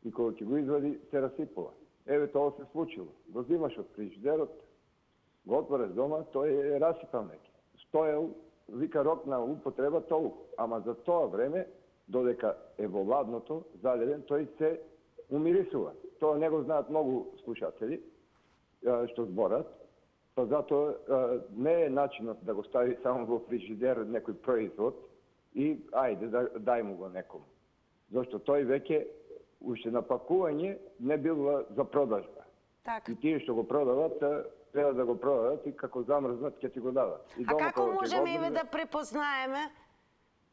и кога ќе го извади се расипува. Еве тоа се случило. Го зимаш од фрижидерот, го отвориш дома, тој е расипан веќе. Стоел, вика рок на употреба толку, ама за тоа време додека е во ладното, заледен, тој се умирисува. Тоа не го знаат многу слушатели што зборат, па затоа не е начинот да го стави само во фрижидер некој производ и ајде дај му го некому. Зашто тој веќе уште на пакување не бил за продажба. Так. И тие што го продават, треба да го продават и како замрзнат ќе ти го дадат. А како можеме еве да препознаеме?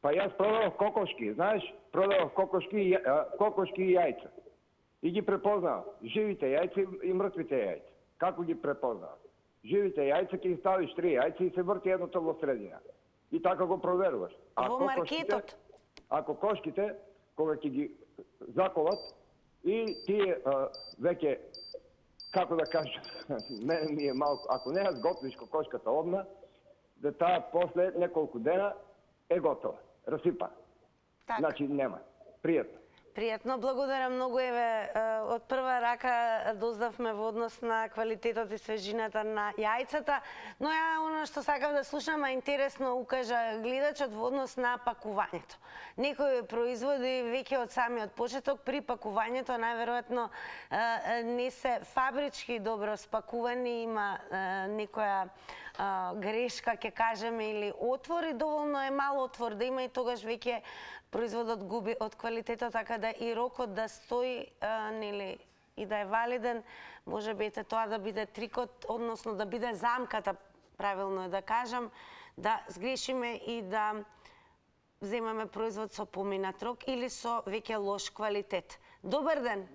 Па јас продавав кокошки, знаеш, продавав кокошки и јајца. И ги препознавам. Живите јајца и мртвите јајца. Како ги препознавам? Живите јајца ќе ги ставиш 3 јајца и се врти едното во средина. И така го проверуваш. Во маркетот? А кокошките, кога ќе ги заколат и тие веќе, како да кажам, мене ми е малку, ако не ја сготвиш кокошката одма, да таа после неколку дена е готова, расипа. Так. Значи нема. Пријатно. Пријатно, благодарам многу. Еве, од прва рака дознавме во однос на квалитетот и свежината на јајцата, но ја оно што сакав да слушам, а интересно укажа гледачот во однос на пакувањето. Некои производи веќе од самиот почеток при пакувањето најверојатно не се фабрички добро спакувани, има некоја грешка, ќе кажеме, или отвори, доволно е мал отвор да има и тогаш веќе производот губи од квалитетот, така да и рокот да стои, нели, и да е валиден, може би тоа да биде трикот, односно да биде замката, правилно е да кажам, да сгрешиме и да земаме производ со поминат рок или со веќе лош квалитет. Добар ден.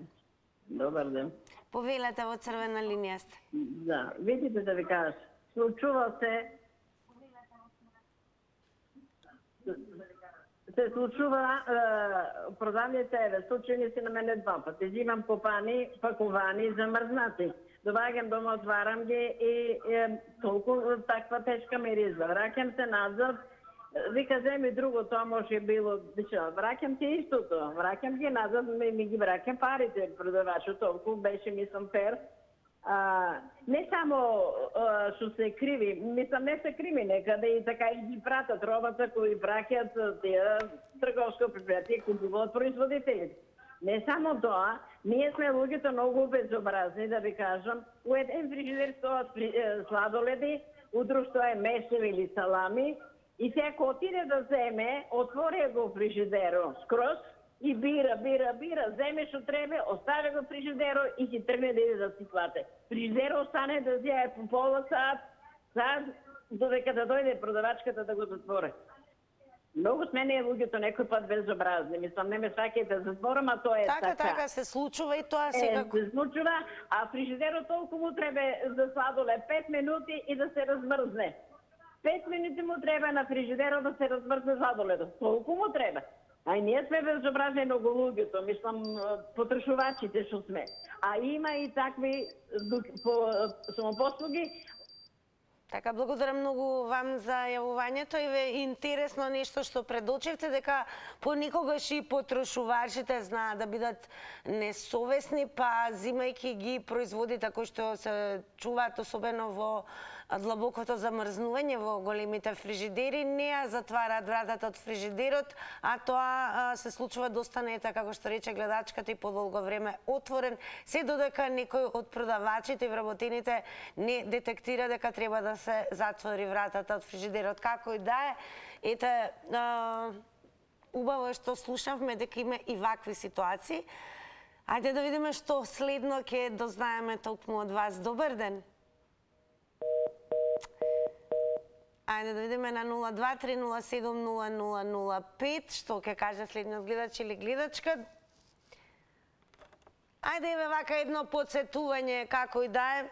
Добар ден. Повелете, во црвена линија сте. Да, видите да ви кажа, случува се продавни тебе, случени се на мене 2 пати. Взимам копани, пакувани, замрзнати. Доваѓам дома, отварам ги и толку таква тешка мириза. Враќам се назад, вика, земи друго, тоа може било, враќам ти истото, враќам ги назад, ми ги враќам парите, продавачот, толку беше, мислам, фер. Не само што се криви, мислам, не се криви некаде и така и ги пратат робата кои враќат тие трговско предпријатие, купуваат производителите. Не само тоа, ние сме луѓето многу безобразни, да ви кажам. У еден фрижидер стоат сладоледи, у друг стоја месеви или салами, и се ако отиде да земе, отвори го фрижидеро скроз и бира, земе што треба, остави го фрижидеро и ќе тргне да иде да си плате. Фрижидеро остане да зјае по пола сат, додека да дојде продавачката да го затвори. Многу сме ние луѓето некој пат безобразни. Мислам, не ме сваќајте за збором, а тоа е така. Така се случува и тоа секако. Се случува, а фрижидерот толку му треба за сладолед 5 минути и да се размрзне. 5 минути му треба на фрижидерот да се размрзне сладоледот. Толку му треба. А и ние сме безобразни многу луѓето, мислам, потрошувачите што сме. А има и такви самопослуги. Така, благодарам многу вам за јавувањето и ве интересно нешто што предочевте, дека понекогаш и потрошувачите знаат да бидат несовесни, па зимајќи ги производите кои што се чуваат особено во длабокото замрзнување во големите фрижидери, не ја затвараат вратата од фрижидерот, а тоа се случува да остане, како што рече гледачката, и подолго време отворен, се додека некој од продавачите и вработените не детектира дека треба да се затвори вратата од фрижидерот. Како и да е, ете, убаво е што слушавме дека има и вакви ситуации. Ајде да видиме што следно ќе дознаеме токму од вас. Добар ден. Ајде да видиме на 023070005 што ќе каже следниот гледач или гледачка. Ајде еве вака едно подсетување, како и да е.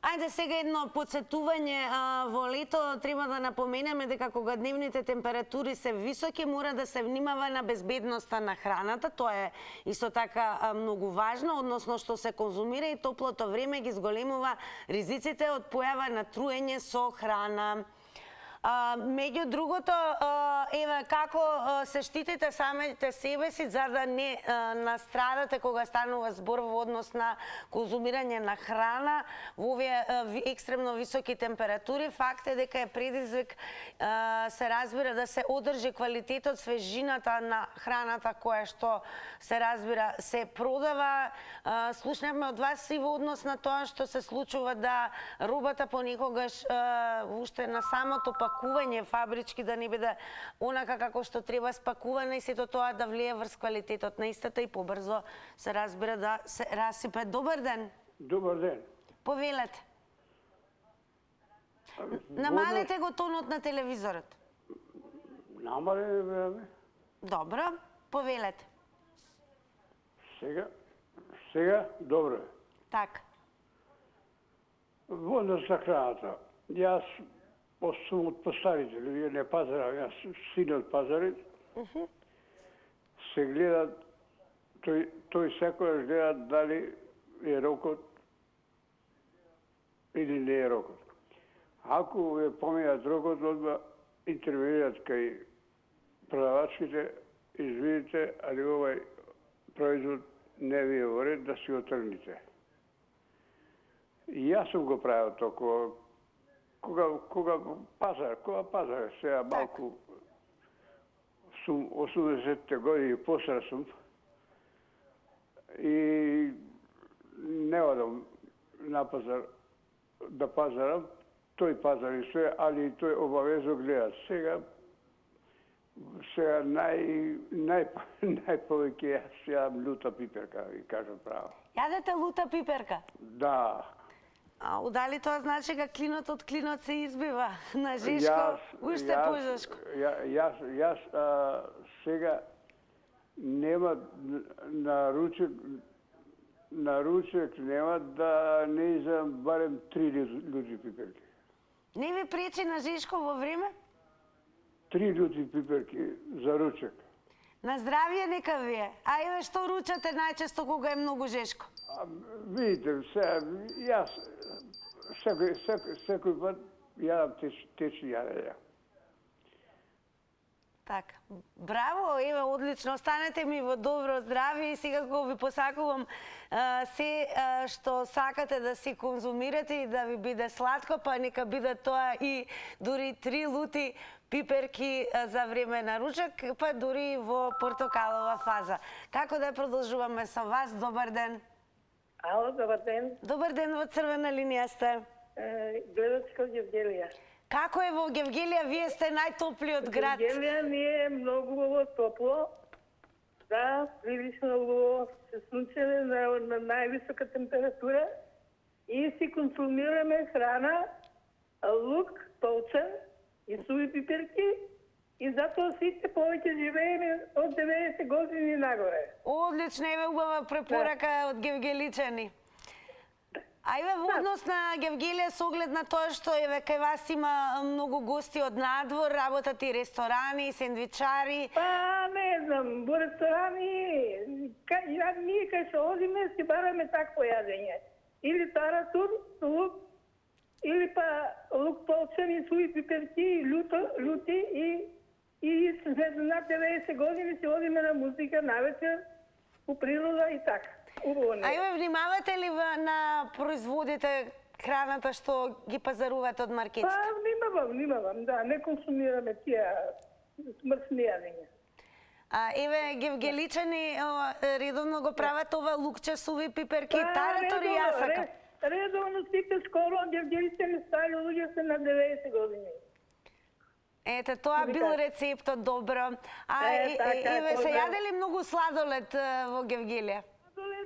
Ајде сега едно подсетување во лето, треба да напоменеме дека кога дневните температури се високи, мора да се внимава на безбедноста на храната. Тоа е исто така многу важно, односно што се конзумира, и топлото време ги зголемува ризиците од појава на труење со храна. Меѓу другото, еве како се штитите самите себе си за да не настрадате кога станува збор во однос на конзумирање на храна во овие екстремно високи температури. Факт е дека е предизвик, се разбира, да се одржи квалитетот, свежината на храната која што се разбира се продава. Слушнавме од вас и во однос на тоа што се случува да робата понекогаш уште на самото пакување фабрички да не биде онака како што треба спакувана, и сето тоа да влие врз квалитетот на истата и побрзо се разбира да се расипе. Добар ден. Добар ден. Повелете. Намалете го тонот на телевизорот. Намале време. Добро, повелете. Сега, добро. Така. Во однос на храната. Јас сум од поставители, вие не пазарам, јас син од пазари. Се гледат, тој секојаш гледа дали е рокот или не е рокот. Ако е поминат рокот, одма интервенират кај продавачките, извидите, али овај производ не ви е во ред, да си отргнете. И јас сум го правил толку. Кога пазар, сега малку сум 80-те години постар сум и не одам на пазар да пазарам, тој пазар и све, али тој обавезно гледат. Сега Сега најповеќе јас јадам лута пиперка, ви кажам право. Јадете лута пиперка? Да. А дали тоа значи га клинот од клинот се избива на Жешко, уште по-Жешко? Јас сега нема на ручек нема да не изам барем 3 лути пиперки. Не ви пречи на Жешко во време? 3 лути пиперки за ручек. На здравје нека ви е. А еве што ручате најчесто кога е многу Жешко? Видите, јас секој пат јадам течни јадења. Така, браво, еве, одлично, останете ми во добро здравје и сега го ви посакувам се што сакате да си конзумирате и да ви биде сладко, па нека биде тоа и дури 3 лути пиперки за време на ручек, па дури во портокалова фаза. Како да продолжуваме со вас? Добар ден. Ало, добар ден. Добар ден, во црвена линија сте. Гледачка од Гевгелија. Како е во Гевгелија? Вие сте најтоплиот град. Гевгелија ми е многу топло. Да, прилично убаво се слунчене на највисока температура и си консумираме храна, лук, толчен и суви пиперки и затоа сите повеќе живееме од 90 години нагоре. Одлично, еве убава препорака од гевгеличани. А еве во однос на Гевгелија со оглед на тоа што еве кај вас има многу гости од надвор, работат и ресторани, сендвичари. Па не знам, во ресторани ние кај што одиме си бараме такво јадење. Или таратур, лук, или па лук толчен и суви пиперки, лути и над 90 години си одиме на музика навечер, у природа и така. А еве внимавате ли на производите храната што ги пазарувате од маркетите? Па внимавам, да, не консумираме тие смртни јадења. Еве гевгеличани редовно го прават ова лукче, суви пиперки, таратор и јасака. Редовно сите скоро гевгеличани стари луѓе се на 90 години. Ете, тоа бил рецептот, добро. Еве се јаде ли многу сладолед во Гевгелија?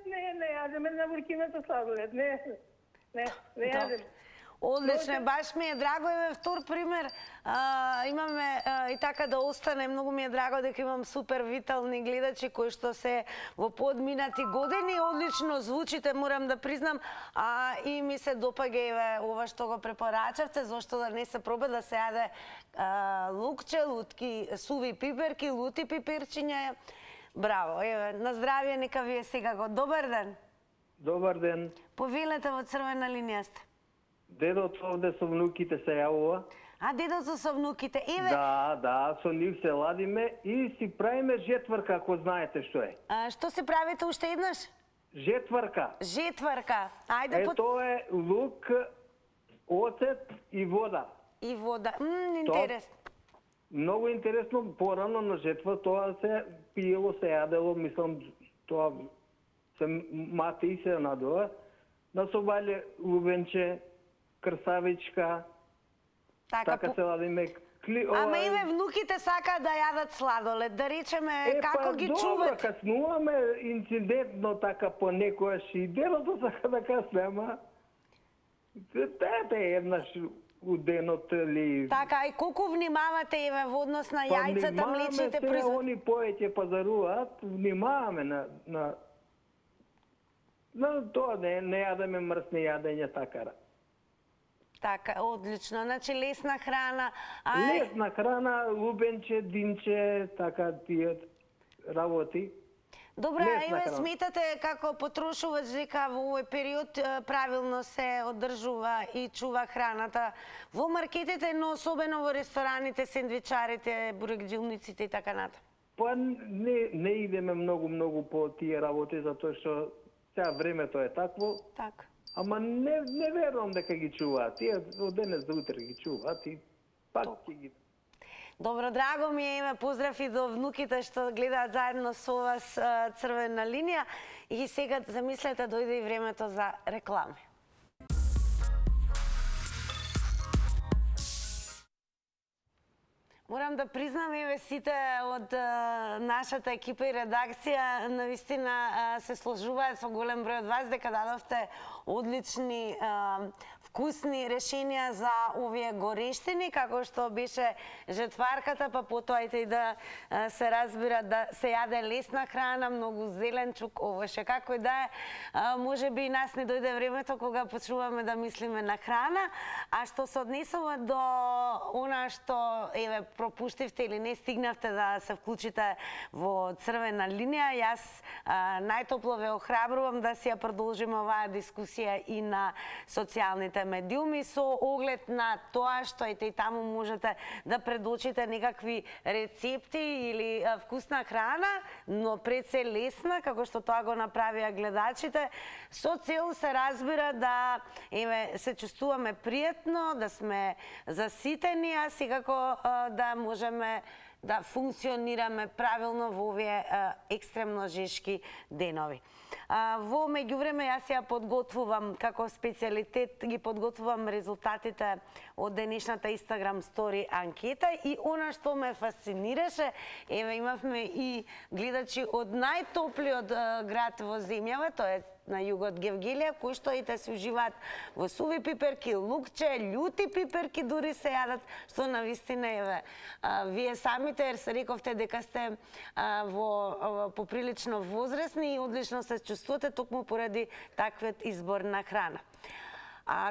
Не јадеме на буркината сладолед, не јадеме. Одлично, баш ми е драго, еве втор пример, имаме и така да остане, многу ми е драго дека имам супер витални гледачи кои што се во подминати години, одлично звучите, морам да признам, и ми се допаѓа еве ова што го препорачавте, зошто да не се проба да се јаде лукче, лутки, суви пиперки, лути пиперчиња. Браво, еве, на здравје, нека ви е сега го. Добар ден. Добар ден. Повелете во црвена линија сте. Дедото овде со внуките се јавува. Дедото со внуките, еве... Да, со нив се ладиме и си правиме жетврка, ако знаете што е. Што се правите уште еднаш? Жетврка. Жетврка. Ајде Тоа е лук, оцет и вода. И вода. Интересно. Многу интересно, порано на жетва тоа се пиело, се јадело, мислам, тоа се мати и се надува. Насобале лубенче, крсавичка, така се ладиме. Ама еве внуките сакаат да јадат сладолед, да речеме како ги чуват? Добро, каснуваме инцидентно така понекојаш и дедото сака да касне, ама дете еднаш у денот ли... Така, и колку внимавате еве во однос на јајцата, млечните производи? Внимаваме, они повеќе пазаруваат, внимаваме на тоа, не јадеме мрсни јадења така. Така, одлично. Значи лесна храна. Лесна храна, лубенче, динче, така тие работи. Добра, еве сметате како потрошувач дека во овој период правилно се одржува и чува храната во маркетите, но особено во рестораните, сендвичарите, бурекџилниците и така натаму? Па не идеме многу по тие работи, затоа што сега времето е такво. Така. Ама не верувам дека ги чуваат. Тие од денес до утре ги чуваат и пак ќе ги... Добро, драго ми е, поздрав и до внуките што гледаат заедно со вас црвена линија. И сега замислете, дојде и времето за реклами. Морам да признам, еве сите од нашата екипа и редакција навистина се сложуваат со голем број од вас дека дадовте одлични вкусни решенија за овие горештини, како што беше жетварката, па потоа и да се разбира да се јаде лесна храна, многу зеленчук, овоше, како и да е. Може би и нас не дојде времето кога почнуваме да мислиме на храна, а што се однесува до она што еве пропуштивте или не стигнавте да се вклучите во црвена линија, јас најтопло ве охрабрувам да си ја продолжиме оваа дискусија и на социјалните медиуми со оглед на тоа што и таму можете да предочите некакви рецепти или вкусна храна, но пред се лесна, како што тоа го направија гледачите, со цел се разбира да еве се чувствуваме пријатно, да сме заситени, а секако да можеме да функционираме правилно во овие екстремно жешки денови. Во меѓувреме јас ја подготвувам како специјалитет, ги подготвувам резултатите од денешната Instagram Story анкета и она што ме фасцинираше, еве имавме и гледачи од најтоплиот град во земјава, тоа е на југот Гевгелија, кои што и те се уживаат во суви пиперки, лукче, љути пиперки дури се јадат, што навистина еве. Вие самите ер се рековте дека сте во поприлично возрастни и одлично се чувствувате токму поради таквиот избор на храна.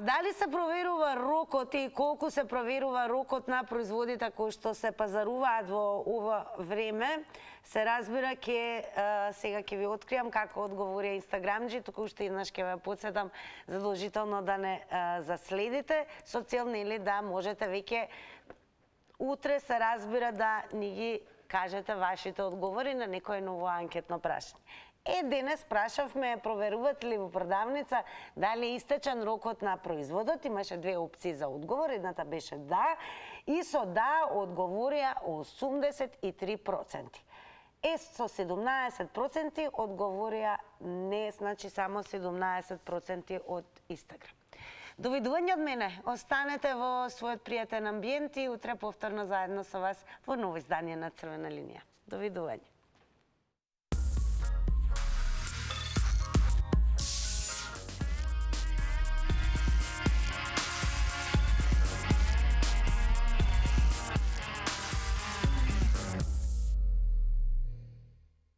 Дали се проверува рокот и колку се проверува рокот на производите кои што се пазаруваат во ова време, се разбира сега ќе ви откријам како одговори инстаграмџи, туку уште еднаш ќе ве потсетам задолжително да не заследите со цел нели да можете веќе утре се разбира да ни ги кажете вашите одговори на некое ново анкетно прашање. Денес прашавме, проверувате ли во продавница дали е истечен рокот на производот. Имаше две опции за одговор, едната беше да и со да одговорија 83%. Со 17% одговорија не, значи само 17% од Инстаграм. Довидување од мене, останете во својот пријатен амбиент и утре повторно заедно со вас во ново издание на Црвена линија. Довидување.